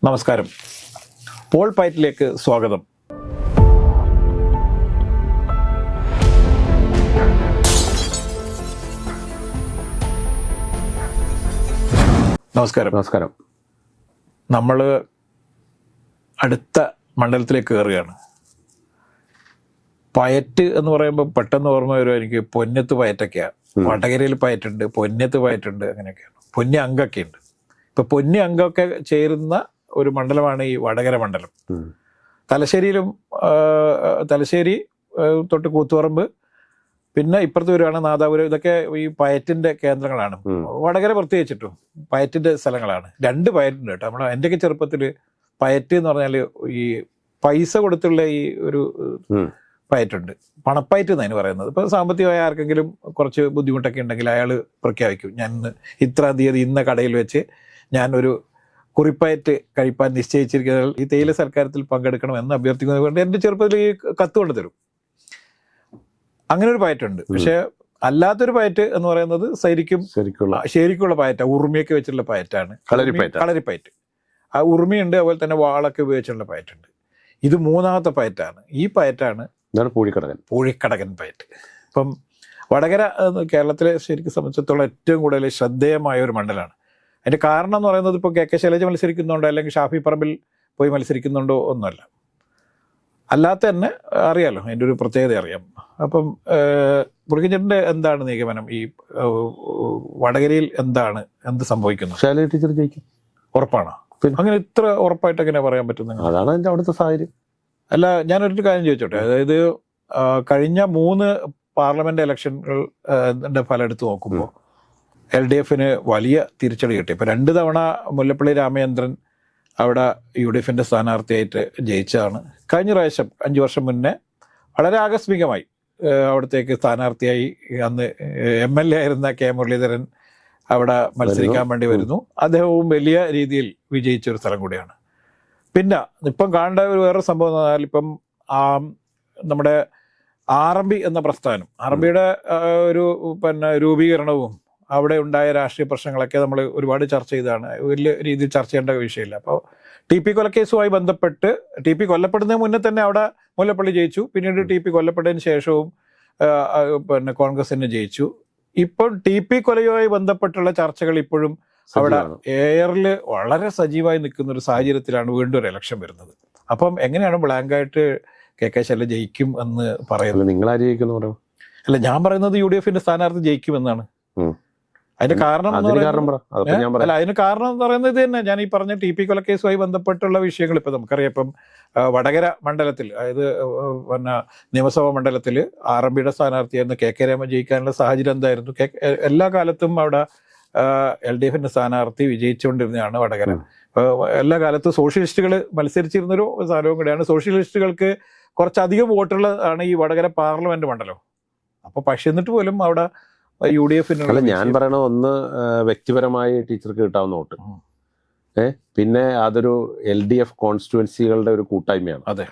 നമസ്കാരം. പോൾ പയറ്റിലേക്ക് സ്വാഗതം. നമസ്കാരം. നമ്മൾ അടുത്ത മണ്ഡലത്തിലേക്ക് കയറുകയാണ്. പയറ്റ് എന്ന് പറയുമ്പോൾ പെട്ടെന്ന് ഓർമ്മ വരും എനിക്ക് പൊന്നത്ത് പയറ്റൊക്കെയാണ്. വടകരയിൽ പയറ്റുണ്ട്, പൊന്നത്ത് പയറ്റുണ്ട്, അങ്ങനെയൊക്കെയാണ്. പൊന്നി അങ്കമൊക്കെ ഉണ്ട്. ഇപ്പൊ പൊന്നി അങ്കമൊക്കെ ചേരുന്ന ഒരു മണ്ഡലമാണ് ഈ വടകര മണ്ഡലം. തലശ്ശേരി തൊട്ട് കൂത്തുപറമ്പ്, പിന്നെ ഇപ്പുറത്ത് വരുവാണ് നാദാപുരം. ഇതൊക്കെ ഈ പയറ്റിന്റെ കേന്ദ്രങ്ങളാണ്. വടകര പ്രത്യേകിച്ചിട്ടും പയറ്റിന്റെ സ്ഥലങ്ങളാണ്. 2 പയറ്റുണ്ട് കേട്ടോ. നമ്മുടെ എന്റെയൊക്കെ ചെറുപ്പത്തിൽ പയറ്റ് എന്ന് പറഞ്ഞാൽ ഈ പൈസ കൊടുത്തുള്ള ഈ ഒരു പയറ്റുണ്ട്. പണപ്പയറ്റ് എന്നാണ് പറയുന്നത്. ഇപ്പൊ സാമ്പത്തികമായ ആർക്കെങ്കിലും കുറച്ച് ബുദ്ധിമുട്ടൊക്കെ ഉണ്ടെങ്കിൽ അയാൾ പ്രഖ്യാപിക്കും, ഞാൻ ഇത്രാം തീയതി ഇന്ന കടയിൽ വെച്ച് ഞാനൊരു കുറിപ്പയറ്റ് കഴിപ്പാൻ നിശ്ചയിച്ചിരിക്കുന്നത് ഈ തേയില സൽക്കാരത്തിൽ പങ്കെടുക്കണം എന്ന് അഭ്യർത്ഥിക്കുന്നത് കൊണ്ട് എൻ്റെ ചെറുപ്പത്തിൽ ഈ കത്ത് കൊണ്ട് തരും. അങ്ങനെ ഒരു പയറ്റുണ്ട്. പക്ഷെ അല്ലാത്തൊരു പയറ്റ് എന്ന് പറയുന്നത് ശരിക്കുള്ള പയറ്റ, ഉറുമിയൊക്കെ വെച്ചിട്ടുള്ള പയറ്റാണ് കളരിപ്പയറ്റ്. ആ ഉറുമിയുണ്ട്, അതുപോലെ തന്നെ വാളൊക്കെ ഉപയോഗിച്ചുള്ള പയറ്റുണ്ട്. ഇത് 3ാമത്തെ പയറ്റാണ്. ഈ പയറ്റാണ് പൂഴിക്കടകൻ പയറ്റ്. ഇപ്പം വടകര കേരളത്തിലെ ശരിക്കും സംബന്ധിച്ചിടത്തോളം ഏറ്റവും കൂടുതൽ ശ്രദ്ധേയമായ ഒരു മണ്ഡലമാണ്. അതിന്റെ കാരണം എന്ന് പറയുന്നത് ഇപ്പോൾ കെ ശൈലജ മത്സരിക്കുന്നുണ്ടോ അല്ലെങ്കിൽ ഷാഫി പറമ്പിൽ പോയി മത്സരിക്കുന്നുണ്ടോ ഒന്നുമല്ല. അല്ലാത്ത തന്നെ അറിയാലോ, അതിൻ്റെ ഒരു പ്രത്യേകത അറിയാം. അപ്പം പുളിക്കഞ്ചേട്ടൻ്റെ എന്താണ് നിഗമനം? ഈ വടകരയിൽ എന്ത് സംഭവിക്കുന്നു? ശൈലജ ടീച്ചർ ജയിക്കും, ഉറപ്പാണോ? അങ്ങനെ ഇത്ര ഉറപ്പായിട്ട് എങ്ങനെ പറയാൻ പറ്റുന്നത്? അതാണ് എൻ്റെ അവിടുത്തെ സാഹചര്യം. അല്ല, ഞാനൊരു കാര്യം ചോദിച്ചോട്ടെ. അതായത് കഴിഞ്ഞ 3 പാർലമെന്റ് ഇലക്ഷനുകളുടെ ഫലം എടുത്ത് നോക്കുമ്പോൾ LDFന് വലിയ തിരിച്ചടി കിട്ടി. ഇപ്പൊ 2 തവണ മുല്ലപ്പള്ളി രാമചന്ദ്രൻ അവിടെ UDFന്റെ സ്ഥാനാർത്ഥിയായിട്ട് ജയിച്ചതാണ്. കഴിഞ്ഞ പ്രാവശ്യം 5 വർഷം മുന്നേ വളരെ ആകസ്മികമായി അവിടത്തേക്ക് സ്ഥാനാർത്ഥിയായി അന്ന് MLA ആയിരുന്ന കെ മുരളീധരൻ അവിടെ മത്സരിക്കാൻ വേണ്ടി വരുന്നു. അദ്ദേഹവും വലിയ രീതിയിൽ വിജയിച്ചൊരു സ്ഥലം കൂടിയാണ്. പിന്നെ ഇപ്പം കാണേണ്ട ഒരു വേറെ സംഭവം എന്ന് പറഞ്ഞാൽ ഇപ്പം നമ്മുടെ RMB എന്ന പ്രസ്ഥാനം, RMBയുടെ ഒരു രൂപീകരണവും അവിടെ ഉണ്ടായ രാഷ്ട്രീയ പ്രശ്നങ്ങളൊക്കെ നമ്മൾ ഒരുപാട് ചർച്ച ചെയ്തതാണ്. വലിയ രീതിയിൽ ചർച്ച ചെയ്യേണ്ട വിഷയമില്ല. അപ്പോൾ TP കൊലക്കേസുമായി ബന്ധപ്പെട്ട് TP കൊല്ലപ്പെടുന്നതിന് മുന്നേ തന്നെ അവിടെ മുല്ലപ്പള്ളി ജയിച്ചു. പിന്നീട് TP കൊല്ലപ്പെട്ടതിന് ശേഷവും കോൺഗ്രസിന് ജയിച്ചു. ഇപ്പം TP കൊലയുമായി ബന്ധപ്പെട്ടുള്ള ചർച്ചകൾ ഇപ്പോഴും അവിടെ എയറിൽ വളരെ സജീവമായി നിൽക്കുന്ന ഒരു സാഹചര്യത്തിലാണ് വീണ്ടും ഒരു ഇലക്ഷൻ വരുന്നത്. അപ്പം എങ്ങനെയാണ് ബ്ലാങ്കായിട്ട് കെ ശൈലജ ജയിക്കും എന്ന് പറയുന്നത്? നിങ്ങൾ ആര് ജയിക്കുന്നു? അല്ല, ഞാൻ പറയുന്നത് UDFന്റെ സ്ഥാനാർത്ഥി ജയിക്കുമെന്നാണ്. അതിന്റെ കാരണം അതിന് കാരണം എന്ന് പറയുന്നത് ഇത് തന്നെ, ഞാൻ ഈ പറഞ്ഞ TP കൊലക്കേസുമായി ബന്ധപ്പെട്ടുള്ള വിഷയങ്ങൾ. ഇപ്പൊ നമുക്കറിയാം, ഇപ്പം വടകര മണ്ഡലത്തിൽ, അതായത് നിയമസഭാ മണ്ഡലത്തിൽ RMBയുടെ സ്ഥാനാർത്ഥിയായിരുന്നു KK രാമൻ. ജയിക്കാനുള്ള സാഹചര്യം എന്തായിരുന്നു? എല്ലാ കാലത്തും അവിടെ LDFന്റെ സ്ഥാനാർത്ഥി വിജയിച്ചുകൊണ്ടിരുന്നതാണ് വടകര. എല്ലാ കാലത്തും സോഷ്യലിസ്റ്റുകൾ മത്സരിച്ചിരുന്നൊരു സ്ഥലവും കൂടെയാണ്. സോഷ്യലിസ്റ്റുകൾക്ക് കുറച്ചധികം വോട്ടുള്ളതാണ് ഈ വടകര പാർലമെന്റ് മണ്ഡലം. അപ്പൊ പക്ഷെ എന്നിട്ട് പോലും അവിടെ UDFന് ഞാൻ പറയണ ഒന്ന് വ്യക്തിപരമായി ടീച്ചർക്ക് കിട്ടാവുന്ന വോട്ട്, പിന്നെ അതൊരു LDF കോൺസ്റ്റിറ്റ്യുവൻസികളുടെ ഒരു കൂട്ടായ്മയാണ്. അതെ,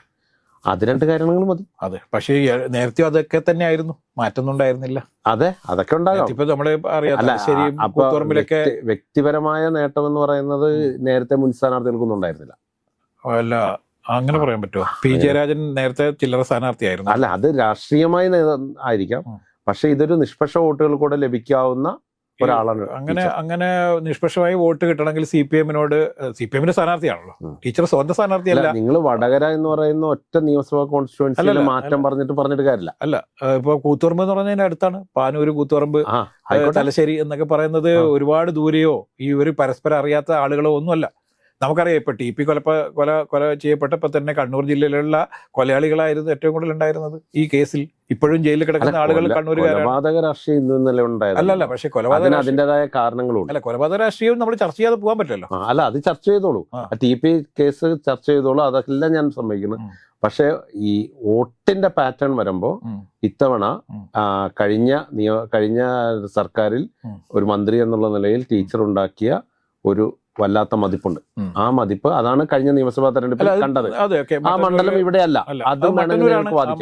അത് 2 കാരണങ്ങൾ മതി. അതെ, പക്ഷേ നേരത്തെ അതൊക്കെ തന്നെ ആയിരുന്നു, മാറ്റൊന്നും ഉണ്ടായിരുന്നില്ല. അതെ, അതൊക്കെ ഉണ്ടാകാം. ഇപ്പൊ നമ്മള് അറിയാം. വ്യക്തിപരമായ നേട്ടം എന്ന് പറയുന്നത് നേരത്തെ മുൻ സ്ഥാനാർത്ഥികൾക്കൊന്നും ഉണ്ടായിരുന്നില്ല. അല്ല, അങ്ങനെ പറയാൻ പറ്റുമോ? P ജയരാജൻ നേരത്തെ ചില്ലറ സ്ഥാനാർത്ഥിയായിരുന്നു. അല്ല, അത് രാഷ്ട്രീയമായി ആയിരിക്കാം, പക്ഷെ ഇതൊരു നിഷ്പക്ഷ വോട്ടുകൾ കൂടെ ലഭിക്കാവുന്ന ഒരാളാണ്. അങ്ങനെ നിഷ്പക്ഷമായി വോട്ട് കിട്ടണമെങ്കിൽ CPMന്റെ സ്ഥാനാർത്ഥിയാണല്ലോ ടീച്ചർ, സ്വന്തം സ്ഥാനാർത്ഥിയല്ല. നിങ്ങൾ വടകര എന്ന് പറയുന്ന ഒറ്റ നിയമസഭാ കോൺസ്റ്റിറ്റ്യുവൻസിയിലെ മാറ്റം പറഞ്ഞിട്ട് കാര്യമില്ല. അല്ല, ഇപ്പൊ കൂത്തുപറമ്പ് എന്ന് പറഞ്ഞതിന്റെ അടുത്താണ്. പാനൂര്, കൂത്തുപറമ്പ്, തലശ്ശേരി എന്നൊക്കെ പറയുന്നത് ഒരുപാട് ദൂരെയോ ഈ ഒരു പരസ്പരം അറിയാത്ത ആളുകളോ ഒന്നുമല്ല. നമുക്കറിയാം, ഇപ്പൊ TP കൊല ചെയ്യപ്പെട്ടപ്പോ തന്നെ കണ്ണൂർ ജില്ലയിലുള്ള കൊലയാളികളായിരുന്നു ഏറ്റവും കൂടുതൽ ഉണ്ടായിരുന്നത് ഈ കേസിൽ. ഇപ്പോഴും ജയിലിൽ കിടക്കുന്ന ആളുകൾ കണ്ണൂരുകാരാണ്. കൊലപാതക രാഷ്ട്രീയം അല്ലല്ല, പക്ഷെ കൊലപാതക അതിന്റേതായ കാരണങ്ങളുണ്ട്. അല്ല, കൊലപാതക രാഷ്ട്രീയം നമ്മൾ ചർച്ച ചെയ്യാതെ പോകാൻ പറ്റില്ലല്ലോ. അല്ല, അത് ചർച്ച ചെയ്തോളൂ, TP കേസ് ചർച്ച ചെയ്തോളൂ, അതെല്ലാം ഞാൻ സമ്മതിക്കുന്നു. പക്ഷെ ഈ വോട്ടിന്റെ പാറ്റേൺ വരുമ്പോ ഇത്തവണ കഴിഞ്ഞ സർക്കാരിൽ ഒരു മന്ത്രി എന്നുള്ള നിലയിൽ ടീച്ചർ ഉണ്ടാക്കിയ ഒരു വല്ലാത്ത മതിപ്പുണ്ട്. ആ മതിപ്പ് അതാണ് കഴിഞ്ഞ നിയമസഭാ തെരഞ്ഞെടുപ്പിൽ കണ്ടത്. ആ മണ്ഡലം ഇവിടെയല്ല, അതും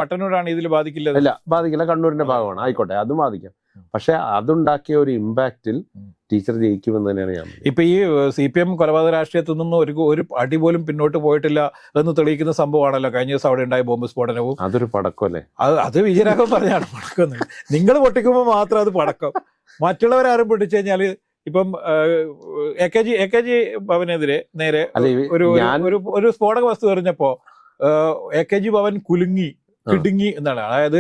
മട്ടന്നൂരാണ് ഇതിൽ ബാധിക്കില്ല. ഇല്ല, ബാധിക്കില്ല, കണ്ണൂരിന്റെ ഭാഗമാണ്, ആയിക്കോട്ടെ, അതും ബാധിക്കാം. പക്ഷെ അതുണ്ടാക്കിയ ഒരു ഇമ്പാക്റ്റിൽ ടീച്ചർ ജയിക്കുമെന്ന് തന്നെയാണ് ഞാൻ. ഇപ്പൊ ഈ CPM കൊലപാതക രാഷ്ട്രീയത്തിൽ നിന്നും ഒരു അടി പോലും പിന്നോട്ട് പോയിട്ടില്ല എന്ന് തെളിയിക്കുന്ന സംഭവമാണല്ലോ കഴിഞ്ഞ ദിവസം അവിടെ ഉണ്ടായ ബോംബ് സ്ഫോടനവും. അതൊരു പടക്കമല്ലേ? അത് വിജയരാഘവൻ പറഞ്ഞാണ് പടക്കം. നിങ്ങൾ പൊട്ടിക്കുമ്പോൾ മാത്രം അത് പടക്കം. മറ്റുള്ളവരാരും പൊട്ടിച്ചു കഴിഞ്ഞാല് ഇപ്പം AKG ഭവനെതിരെ നേരെ ഒരു സ്ഫോടക വസ്തു എറിഞ്ഞപ്പോ AKG ഭവൻ കിടുങ്ങി എന്നാണ്. അതായത്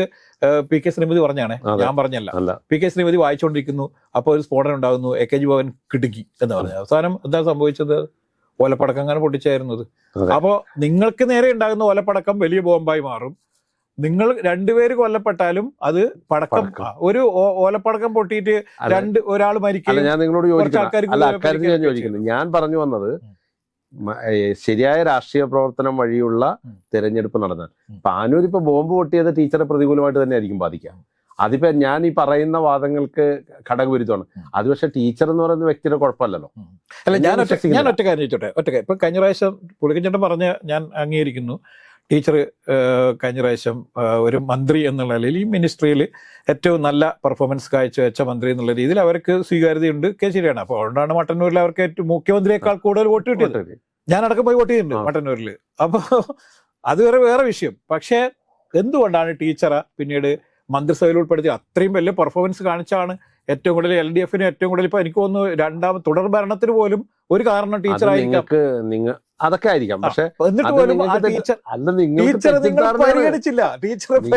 PK ശ്രീമതി പറഞ്ഞാണ്, ഞാൻ പറഞ്ഞല്ല. PK ശ്രീമതി വായിച്ചുകൊണ്ടിരിക്കുന്നു, അപ്പൊ ഒരു സ്ഫോടനം ഉണ്ടാകുന്നു, AKG ഭവൻ കിടുങ്ങി എന്ന് പറഞ്ഞു. അവസാനം എന്താ സംഭവിച്ചത്? ഓലപ്പടക്കം പൊട്ടിച്ചായിരുന്നത്. അപ്പോ നിങ്ങൾക്ക് നേരെ ഉണ്ടാകുന്ന ഓലപ്പടക്കം വലിയ ബോംബായി മാറും. നിങ്ങൾ രണ്ടുപേര് കൊല്ലപ്പെട്ടാലും അത് പടക്കം, ഒരു ഓലപ്പടക്കം പൊട്ടിയിട്ട് ഒരാൾ മരിക്കും. ഞാൻ നിങ്ങളോട് ചോദിക്കുന്നു, ഞാൻ പറഞ്ഞു വന്നത് ശരിയായ രാഷ്ട്രീയ പ്രവർത്തനം വഴിയുള്ള തെരഞ്ഞെടുപ്പ് നടന്നാൽ പാനൂർ ഇപ്പൊ ബോംബ് പൊട്ടിയത് ടീച്ചറെ പ്രതികൂലമായിട്ട് തന്നെ ആയിരിക്കും ബാധിക്കുക. അതിപ്പോ ഞാൻ ഈ പറയുന്ന വാദങ്ങൾക്ക് ഘടകവിരുദ്ധമാണ്. അത് പക്ഷെ ടീച്ചർ എന്ന് പറയുന്ന വ്യക്തിയുടെ കുഴപ്പമല്ലല്ലോ. അല്ല, ഞാൻ ഒറ്റ കാര്യം ചോദിച്ചോട്ടെ. ഇപ്പൊ കഴിഞ്ഞ പ്രാവശ്യം പുളിക്കഞ്ചേട്ടൻ പറഞ്ഞ് ഞാൻ അംഗീകരിക്കുന്നു. ടീച്ചർ കഴിഞ്ഞ പ്രാവശ്യം ഒരു മന്ത്രി എന്നുള്ള നിലയിൽ ഈ മിനിസ്ട്രിയിൽ ഏറ്റവും നല്ല പെർഫോമൻസ് കാഴ്ചവെച്ച മന്ത്രി എന്നുള്ള രീതിയിൽ അവർക്ക് സ്വീകാര്യതയുണ്ട്. ശരിയാണ്. അപ്പോൾ അതുകൊണ്ടാണ് മട്ടന്നൂരിൽ അവർക്ക് ഏറ്റവും മുഖ്യമന്ത്രിയേക്കാൾ കൂടുതൽ വോട്ട് കിട്ടിയത്. ഞാനടക്കം പോയി വോട്ട് ചെയ്തിട്ടുണ്ട് മട്ടന്നൂരിൽ. അപ്പോൾ അത് വേറെ വിഷയം. പക്ഷേ എന്തുകൊണ്ടാണ് ടീച്ചറെ പിന്നീട് മന്ത്രിസഭയിൽ ഉൾപ്പെടുത്തി അത്രയും വലിയ പെർഫോമൻസ് കാണിച്ചാണ് ഏറ്റവും കൂടുതൽ LDFന് ഏറ്റവും കൂടുതൽ ഇപ്പൊ എനിക്ക് തോന്നുന്നു തുടർ ഭരണത്തിന് പോലും ഒരു കാരണം ടീച്ചർ ആയിരിക്കാം. അതൊക്കെ ആയിരിക്കാം. പക്ഷെ എന്നിട്ട് പോലും പരിഗണിച്ചില്ല.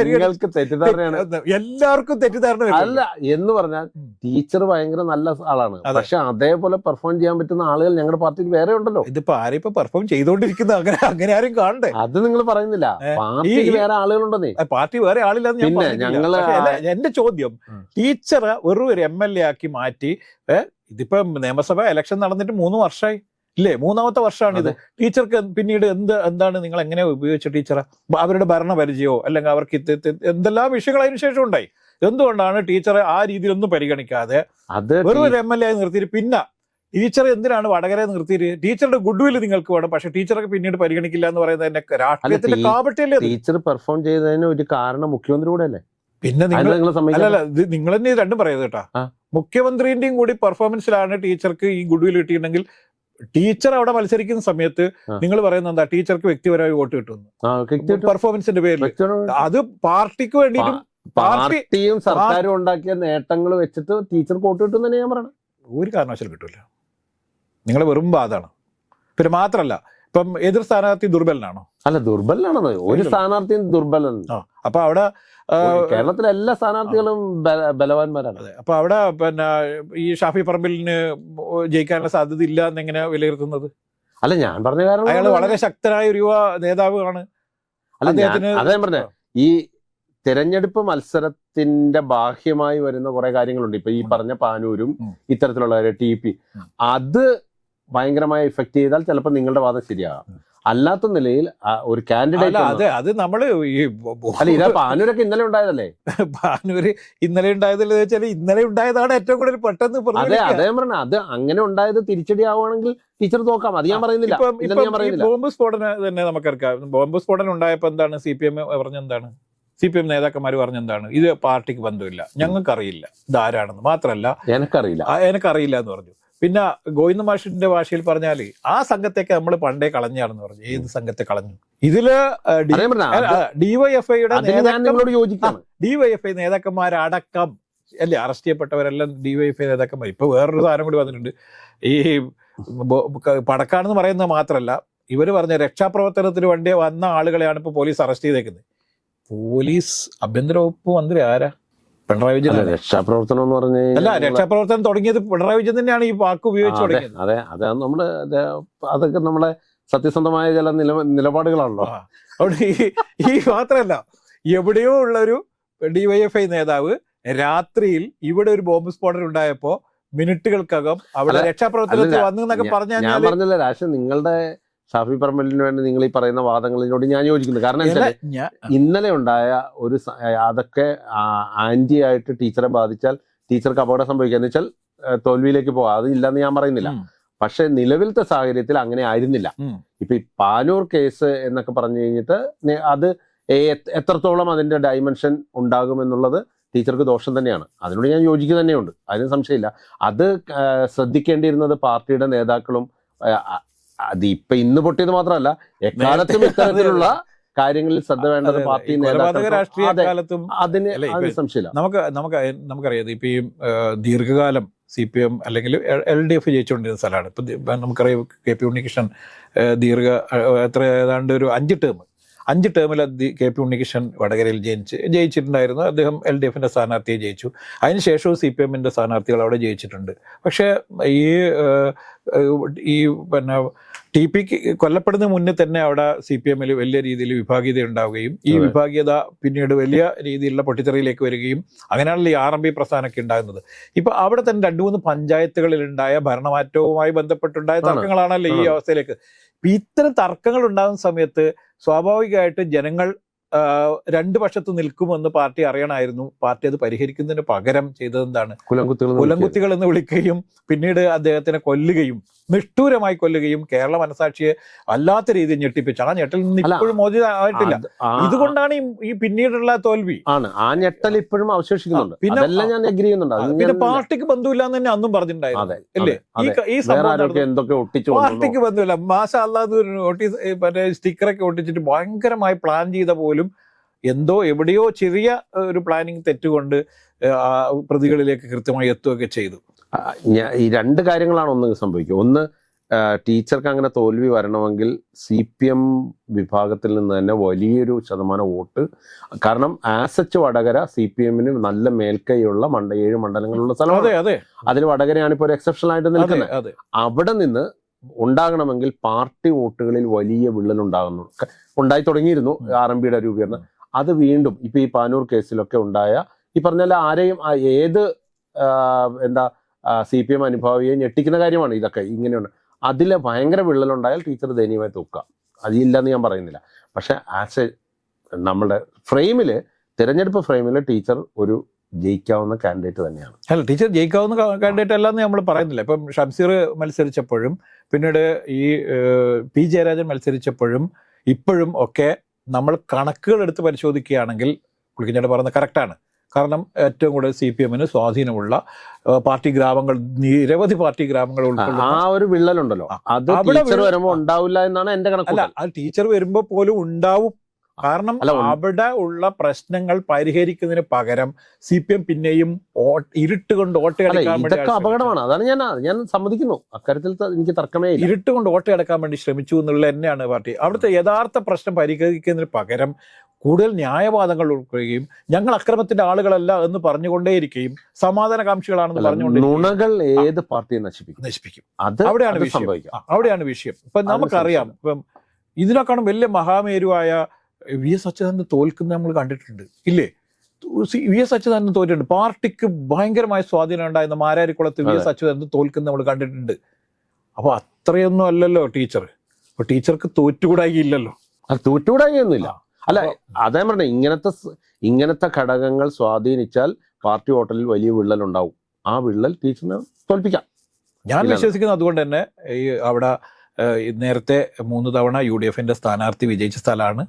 നിങ്ങൾക്ക് തെറ്റിദ്ധാരണയാണ്. എല്ലാവർക്കും തെറ്റിദ്ധാരണ അല്ല എന്ന് പറഞ്ഞാൽ ടീച്ചർ ഭയങ്കര നല്ല ആളാണ്. പക്ഷെ അതേപോലെ പെർഫോം ചെയ്യാൻ പറ്റുന്ന ആളുകൾ ഞങ്ങളുടെ പാർട്ടിയിൽ വേറെ ഉണ്ടല്ലോ. ഇതിപ്പോ ആരും ഇപ്പൊ പെർഫോം ചെയ്തോണ്ടിരിക്കുന്നത് അങ്ങനെ ആരും കാണണ്ടേ? അത് നിങ്ങൾ പറയുന്നില്ല. പാർട്ടിയിൽ വേറെ ആളുകളുണ്ടെന്നേ. പാർട്ടി വേറെ ആളില്ലാന്ന് പിന്നെ ഞങ്ങള് എന്റെ ചോദ്യം, ടീച്ചറെ വെറും ഒരു MLA ആക്കി മാറ്റി. ഇതിപ്പോ നിയമസഭ ഇലക്ഷൻ നടന്നിട്ട് 3 വർഷമായി ഇല്ലേ? 3ാമത്തെ വർഷമാണ് ഇത്. ടീച്ചർക്ക് പിന്നീട് എന്താണ് നിങ്ങൾ എങ്ങനെ ഉപയോഗിച്ച ടീച്ചറെ? അവരുടെ ഭരണപരിചയമോ അല്ലെങ്കിൽ അവർക്ക് എന്തെല്ലാം വിഷയങ്ങൾ അതിനു ശേഷം ഉണ്ടായി. എന്തുകൊണ്ടാണ് ടീച്ചറെ ആ രീതിയിലൊന്നും പരിഗണിക്കാതെ വെറും ഒരു MLA ആയി നിർത്തിയിട്ട് പിന്നെ ടീച്ചർ എന്തിനാണ് വടകര നിർത്തിയിട്ട്? ടീച്ചറുടെ ഗുഡ്വിൽ നിങ്ങൾക്ക് വേണം, പക്ഷെ ടീച്ചർക്ക് പിന്നീട് പരിഗണിക്കില്ല എന്ന് പറയുന്നത് രാഷ്ട്രീയത്തിന്റെ കാപട്യല്ലേ? ടീച്ചർ പെർഫോം ചെയ്തതിന് ഒരു കാരണം മുഖ്യമന്ത്രി കൂടെ അല്ലേ? പിന്നെ നിങ്ങൾ തന്നെ രണ്ടും പറയുന്നത് കേട്ടാ. മുഖ്യമന്ത്രിന്റെയും കൂടി പെർഫോമൻസിലാണ് ടീച്ചർക്ക് ഈ ഗുഡ്വിൽ കിട്ടിയിട്ടുണ്ടെങ്കിൽ ടീച്ചർ അവിടെ മത്സരിക്കുന്ന സമയത്ത് നിങ്ങൾ പറയുന്നത് എന്താ? ടീച്ചർക്ക് വ്യക്തിപരമായി വോട്ട് കിട്ടുന്നു പെർഫോമൻസിന്റെ പേരിൽ. അത് പാർട്ടിക്ക് വേണ്ടിയിട്ടും പാർട്ടിയും സർക്കാരും ഉണ്ടാക്കിയ നേട്ടങ്ങൾ വെച്ചിട്ട് ടീച്ചർക്ക് വോട്ട് കിട്ടും തന്നെ ഞാൻ പറയണം. ഒരു കാരണവശാലും കിട്ടൂല. നിങ്ങൾ വെറും ബാധാണ്. പിന്നെ മാത്രല്ല, ഇപ്പം എതിർ സ്ഥാനാർത്ഥി ദുർബലനാണോ? അല്ല, ദുർബലനാണെന്ന് ഒരു സ്ഥാനാർത്ഥിയും ദുർബലനാണ്. അപ്പൊ അവിടെ കേരളത്തിലെ എല്ലാ സ്ഥാനാർത്ഥികളും ബലവാന്മാരാണ്. അതെ. അപ്പൊ അവിടെ പിന്നെ ഈ ഷാഫി പറമ്പിലിന് ജയിക്കാനുള്ള സാധ്യത ഇല്ല എന്നെങ്ങനെ വിലയിരുത്തുന്നത്? അല്ല, ഞാൻ പറഞ്ഞ കാരണം അയാൾ വളരെ ശക്തനായ ഒരു യുവ നേതാവ് ആണ്. അതേ പറഞ്ഞ ഈ തെരഞ്ഞെടുപ്പ് മത്സരത്തിന്റെ ബാഹ്യമായി വരുന്ന കുറെ കാര്യങ്ങളുണ്ട്. ഇപ്പൊ ഈ പറഞ്ഞ പാനൂരും ഇത്തരത്തിലുള്ള TP അത് ഭയങ്കരമായി എഫക്ട് ചെയ്താൽ ചിലപ്പോൾ നിങ്ങളുടെ വാദം ശരിയാകാം. അല്ലാത്ത നിലയിൽ ഒരു കാൻഡിഡേറ്റ് അത് നമ്മള് പാനൂരൊക്കെ ഇന്നലെ ഉണ്ടായതല്ലേ? പാനൂര് ഇന്നലെ ഉണ്ടായതല്ലേ വെച്ചാൽ ഇന്നലെ ഉണ്ടായതാണ് ഏറ്റവും കൂടുതൽ പെട്ടെന്ന്. അതേ പറഞ്ഞ അത് അങ്ങനെ ഉണ്ടായത് തിരിച്ചടി ആവുകയാണെങ്കിൽ ടീച്ചർ നോക്കാം. അത് ഞാൻ പറയുന്നില്ല. ബോംബ് സ്ഫോടനം തന്നെ നമുക്കറിയാം. ബോംബ് സ്ഫോടനം ഉണ്ടായപ്പോ എന്താണ് CPM പറഞ്ഞെന്താണ്? CPM നേതാക്കന്മാർ പറഞ്ഞെന്താണ്? ഇത് പാർട്ടിക്ക് ബന്ധമില്ല, ഞങ്ങൾക്കറിയില്ല ഇതാരാണെന്ന്. മാത്രമല്ല എനിക്കറിയില്ല എന്ന് പറഞ്ഞു. പിന്നെ ഗോവിന്ദ മാഷിന്റെ ഭാഷയിൽ പറഞ്ഞാല് ആ സംഘത്തേക്ക് നമ്മൾ പണ്ടേ കളഞ്ഞാണെന്ന് പറഞ്ഞു. ഏത് സംഘത്തെ കളഞ്ഞു? ഇതില് DYFI നേതാക്കന്മാരടക്കം അല്ലേ അറസ്റ്റ് ചെയ്യപ്പെട്ടവരെല്ലാം DYFI നേതാക്കന്മാർ. ഇപ്പൊ വേറൊരു സാധനം കൂടി വന്നിട്ടുണ്ട്. ഈ പടക്കാണെന്ന് പറയുന്നത് മാത്രമല്ല, ഇവര് പറഞ്ഞ രക്ഷാപ്രവർത്തനത്തിന് വേണ്ടി വന്ന ആളുകളെയാണ് ഇപ്പൊ പോലീസ് അറസ്റ്റ് ചെയ്തേക്കുന്നത്. പോലീസ് ആഭ്യന്തര വകുപ്പ് മന്ത്രി ആരാ? പിണറായി വിജയൻ. രക്ഷാപ്രവർത്തനം എന്ന് പറഞ്ഞ രക്ഷാപ്രവർത്തനം തുടങ്ങിയത് പിണറായി വിജയൻ തന്നെയാണ് ഈ വാക്ക് ഉപയോഗിച്ച് തുടങ്ങിയത്. അതെ, നമ്മുടെ അതൊക്കെ നമ്മളെ സത്യസന്ധമായ ചില നിലപാടുകളാണല്ലോ. അവിടെ ഈ മാത്രമല്ല, എവിടെയോ ഉള്ളൊരു DYFI നേതാവ് രാത്രിയിൽ ഇവിടെ ഒരു ബോംബ് സ്ഫോടനം ഉണ്ടായപ്പോ മിനിറ്റുകൾക്കകം അവിടെ രക്ഷാപ്രവർത്തനത്തിൽ വന്നു എന്നൊക്കെ ഞാൻ പറഞ്ഞില്ല രാഷ്ട്രീയ നിങ്ങളുടെ ഷാഫി പറമ്പലിന് വേണ്ടി നിങ്ങൾ ഈ പറയുന്ന വാദങ്ങളിനോട് ഞാൻ യോജിക്കുന്നു. കാരണം ഇന്നലെ ഉണ്ടായ ഒരു അതൊക്കെ ആന്റി ആയിട്ട് ടീച്ചറെ ബാധിച്ചാൽ ടീച്ചർക്ക് അപകടം സംഭവിക്കുക എന്ന് വെച്ചാൽ തോൽവിയിലേക്ക് പോകാം. അത് ഇല്ലെന്ന് ഞാൻ പറയുന്നില്ല. പക്ഷെ നിലവിലത്തെ സാഹചര്യത്തിൽ അങ്ങനെ ആയിരുന്നില്ല. ഇപ്പൊ ഈ പാനൂർ കേസ് എന്നൊക്കെ പറഞ്ഞു കഴിഞ്ഞിട്ട് അത് എത്രത്തോളം അതിന്റെ ഡയമെൻഷൻ ഉണ്ടാകുമെന്നുള്ളത് ടീച്ചർക്ക് ദോഷം തന്നെയാണ്. അതിനോട് ഞാൻ യോജിക്കുക തന്നെയുണ്ട്, അതിന് സംശയമില്ല. അത് ശ്രദ്ധിക്കേണ്ടിയിരുന്നത് പാർട്ടിയുടെ നേതാക്കളും അത് ഇപ്പൊ ഇന്ന് പൊട്ടിയത് മാത്രമല്ല, എക്കാലത്തും ഇത്തരത്തിലുള്ള കാര്യങ്ങളിൽ ശ്രദ്ധ വേണ്ടത് പാർട്ടി നേതാക്കളും. അതിന് സംശയമില്ല. നമുക്കറിയാം ഇപ്പൊ ഈ ദീർഘകാലം CPM അല്ലെങ്കിൽ LDF ജയിച്ചുകൊണ്ടിരുന്ന സ്ഥലമാണ്. ഇപ്പൊ നമുക്കറിയാം KP ഉണ്ണികൃഷ്ണൻ ഏതാണ്ട് ഒരു 5 ടേമിൽ KP ഉണ്ണികൃഷ്ണൻ വടകരയിൽ ജയിച്ചിട്ടുണ്ടായിരുന്നു. അദ്ദേഹം LDFന്റെ സ്ഥാനാർത്ഥിയെ ജയിച്ചു. അതിനുശേഷവും CPMന്റെ സ്ഥാനാർത്ഥികൾ അവിടെ ജയിച്ചിട്ടുണ്ട്. പക്ഷേ ഈ പിന്നെ TP കൊല്ലപ്പെടുന്ന മുന്നേ തന്നെ അവിടെ CPMൽ വലിയ രീതിയിൽ വിഭാഗീയത ഉണ്ടാവുകയും ഈ വിഭാഗീയത പിന്നീട് വലിയ രീതിയിലുള്ള പൊട്ടിത്തെറിയിലേക്ക് വരികയും അങ്ങനെയാണല്ലോ ഈ RMP പ്രസ്ഥാനമൊക്കെ ഉണ്ടാകുന്നത്. ഇപ്പൊ അവിടെ തന്നെ 2-3 പഞ്ചായത്തുകളിലുണ്ടായ ഭരണമാറ്റവുമായി ബന്ധപ്പെട്ടുണ്ടായ തർക്കങ്ങളാണല്ലോ ഈ അവസ്ഥയിലേക്ക്. ഇത്തരം തർക്കങ്ങൾ ഉണ്ടാകുന്ന സമയത്ത് സ്വാഭാവികമായിട്ട് ജനങ്ങൾ 2 പക്ഷത്ത് നിൽക്കുമെന്ന് പാർട്ടി അറിയണമായിരുന്നു. പാർട്ടി അത് പരിഹരിക്കുന്നതിന് പകരം ചെയ്തതെന്താണ്? കുലംകുത്തികൾ എന്ന് വിളിക്കുകയും പിന്നീട് അദ്ദേഹത്തിനെ കൊല്ലുകയും, നിഷ്ഠൂരമായി കൊല്ലുകയും കേരള മനസാക്ഷിയെ വല്ലാത്ത രീതിയിൽ ഞെട്ടിപ്പിച്ചു. ആ ഞെട്ടിൽ നിന്ന് ഇപ്പോഴും മോചിതമായിട്ടില്ല. ഇതുകൊണ്ടാണ് ഈ പിന്നീടുള്ള തോൽവി. ആ ഞെട്ടൽ ഇപ്പോഴും അവശേഷിക്കുന്നുണ്ട്. പിന്നെ പാർട്ടിക്ക് ബന്ധമില്ലാന്ന് തന്നെ അന്നും പറഞ്ഞിട്ടുണ്ടായിരുന്നു അല്ലേ? ഈ സംഭവം പാർട്ടിക്ക് ബന്ധമില്ല. മാഷാ അല്ലാതെ നോട്ടീസ് മറ്റേ സ്റ്റിക്കറൊക്കെ ഒട്ടിച്ചിട്ട് ഭയങ്കരമായി പ്ലാൻ ചെയ്ത പോലും എന്തോ എവിടെയോ ചെറിയ ഒരു പ്ലാനിങ് തെറ്റുകൊണ്ട് പ്രതികളിലേക്ക് കൃത്യമായി എത്തുകയൊക്കെ ചെയ്തു. ഈ 2 കാര്യങ്ങളാണ് ഒന്ന് സംഭവിക്കുക. ഒന്ന്, ടീച്ചർക്ക് അങ്ങനെ തോൽവി വരണമെങ്കിൽ CPM വിഭാഗത്തിൽ നിന്ന് തന്നെ വലിയൊരു ശതമാനം വോട്ട്, കാരണം ആസച്ച് വടകര CPMന് നല്ല മേൽക്കൈയുള്ള 7 മണ്ഡലങ്ങളുള്ള സ്ഥലമാണ്. അതിൽ വടകരയാണ് ഇപ്പോൾ ഒരു എക്സെപ്ഷണൽ ആയിട്ട് നിൽക്കുന്നത്. അവിടെ നിന്ന് ഉണ്ടാകണമെങ്കിൽ പാർട്ടി വോട്ടുകളിൽ വലിയ ഉണ്ടായി തുടങ്ങിയിരുന്നു RMPയുടെ രൂപീകരണം. അത് വീണ്ടും ഇപ്പൊ ഈ പാനൂർ കേസിലൊക്കെ ഉണ്ടായ ഈ പറഞ്ഞാൽ ആരെയും ഏത് CPM അനുഭാവിയെ ഞെട്ടിക്കുന്ന കാര്യമാണ് ഇതൊക്കെ. ഇങ്ങനെയുണ്ട് അതിൽ ഭയങ്കര വിള്ളലുണ്ടായാൽ ടീച്ചർ ദയനീയമായി തൂക്കുക. അതില്ലെന്ന് ഞാൻ പറയുന്നില്ല. പക്ഷെ നമ്മുടെ തിരഞ്ഞെടുപ്പ് ഫ്രെയിമില് ടീച്ചർ ഒരു ജയിക്കാവുന്ന കാൻഡിഡേറ്റ് തന്നെയാണ്. അല്ല, ടീച്ചർ ജയിക്കാവുന്ന കാൻഡിഡേറ്റ് അല്ലാന്ന് നമ്മൾ പറയുന്നില്ല. ഇപ്പം ഷംസീർ മത്സരിച്ചപ്പോഴും പിന്നീട് ഈ P ജയരാജൻ മത്സരിച്ചപ്പോഴും ഇപ്പോഴും ഒക്കെ നമ്മൾ കണക്കുകൾ എടുത്ത് പരിശോധിക്കുകയാണെങ്കിൽ പുള്ളിക്കഞ്ഞാട് പറയുന്നത് കറക്റ്റാണ്. കാരണം ഏറ്റവും കൂടുതൽ CPMന് സ്വാധീനമുള്ള പാർട്ടി ഗ്രാമങ്ങൾ, നിരവധി പാർട്ടി ഗ്രാമങ്ങൾ ഉൾക്കൊള്ളുന്ന ആ ഒരു വിള്ളലുണ്ടല്ലോ, അത് ടീച്ചർ വരുമ്പോൾ ഉണ്ടാവില്ല എന്നാണ് എന്റെ കണക്ക്. അല്ല, അത് ടീച്ചർ വരുമ്പോൾ പോലും ഉണ്ടാവും. കാരണം അവിടെ ഉള്ള പ്രശ്നങ്ങൾ പരിഹരിക്കുന്നതിന് പകരം CPM പിന്നെയും ഇരുട്ടുകൊണ്ട് ഓട്ടയടക്കാൻ വേണ്ടി, അപകടമാണ്. അതാണ് ഞാൻ സമ്മതിക്കുന്നു, അക്കാര്യത്തിൽ എനിക്ക് തർക്കമേ ഇല്ല. ഇരുട്ടുകൊണ്ട് ഓട്ടയടക്കാൻ വേണ്ടി ശ്രമിച്ചു എന്നുള്ളത് തന്നെയാണ് പാർട്ടി. അവിടുത്തെ യഥാർത്ഥ പ്രശ്നം പരിഹരിക്കുന്നതിന് പകരം കൂടുതൽ ന്യായവാദങ്ങൾ ഉൾക്കൊള്ളുകയും ഞങ്ങൾ അക്രമത്തിന്റെ ആളുകളല്ല എന്ന് പറഞ്ഞുകൊണ്ടേയിരിക്കുകയും സമാധാനകാംക്ഷികളാണെന്ന് പറഞ്ഞുകൊണ്ടേ നുണകൾ ഏത് പാർട്ടിയെ നശിപ്പിക്കും. അവിടെയാണ് വിഷയം. ഇപ്പൊ നമുക്കറിയാം, ഇപ്പം ഇതിനേക്കാളും വലിയ മഹാമേരുവായ VS അച്യുതാനന്ദൻ തോൽക്കുന്ന നമ്മൾ കണ്ടിട്ടുണ്ട് ഇല്ലേ? VS അച്യുതാനന്ദൻ തോറ്റിട്ടുണ്ട്. പാർട്ടിക്ക് ഭയങ്കരമായ സ്വാധീനം ഉണ്ടായിരുന്ന മാരാരിക്കുളത്ത് VS അച്യുതാനന്ദൻ തോൽക്കുന്ന നമ്മൾ കണ്ടിട്ടുണ്ട്. അപ്പൊ അത്രയൊന്നും അല്ലല്ലോ ടീച്ചർ. അപ്പൊ ടീച്ചർക്ക് തോറ്റുകൂടായില്ലല്ലോ. തോറ്റുകൂടായില്ല. അല്ല, അതേ പറഞ്ഞ ഇങ്ങനത്തെ ഘടകങ്ങൾ സ്വാധീനിച്ചാൽ പാർട്ടി വോട്ടിൽ വലിയ വിള്ളൽ ഉണ്ടാവും. ആ വിള്ളൽ ടീച്ചറിനെ തോൽപ്പിക്കാം ഞാൻ വിശ്വസിക്കുന്നത്. അതുകൊണ്ട് തന്നെ ഈ അവിടെ നേരത്തെ 3 തവണ UDFന്റെ സ്ഥാനാർത്ഥി വിജയിച്ച സ്ഥലമാണ്.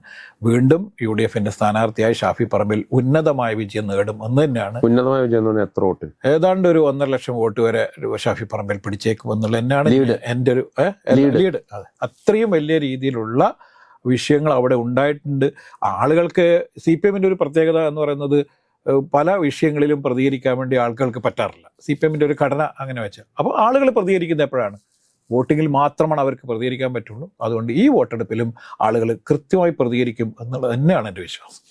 വീണ്ടും UDFന്റെ സ്ഥാനാർത്ഥിയായ ഷാഫി പറമ്പിൽ ഉന്നതമായ വിജയം നേടും എന്ന് തന്നെയാണ്. ഉന്നതമായ വിജയം എത്ര വോട്ട്? ഏതാണ്ട് ഒരു 1.5 ലക്ഷം വോട്ട് വരെ ഷാഫി പറമ്പിൽ പിടിച്ചേക്കും എന്നുള്ളത് തന്നെയാണ് എൻ്റെ ഒരു ലീഡ്. അത്രയും വലിയ രീതിയിലുള്ള വിഷയങ്ങൾ അവിടെ ഉണ്ടായിട്ടുണ്ട്. ആളുകൾക്ക് CPMന്റെ ഒരു പ്രത്യേകത എന്ന് പറയുന്നത് പല വിഷയങ്ങളിലും പ്രതികരിക്കാൻ വേണ്ടി ആളുകൾക്ക് പറ്റാറില്ല. CPMന്റെ ഒരു ഘടന അങ്ങനെ വെച്ച്. അപ്പോൾ ആളുകൾ പ്രതികരിക്കുന്നത് എപ്പോഴാണ്? വോട്ടിങ്ങിൽ മാത്രമാണ് അവർക്ക് പ്രതികരിക്കാൻ പറ്റുള്ളൂ. അതുകൊണ്ട് ഈ വോട്ടെടുപ്പിലും ആളുകൾ കൃത്യമായി പ്രതികരിക്കും എന്നുള്ളത് തന്നെയാണ് എൻ്റെ വിശ്വാസം.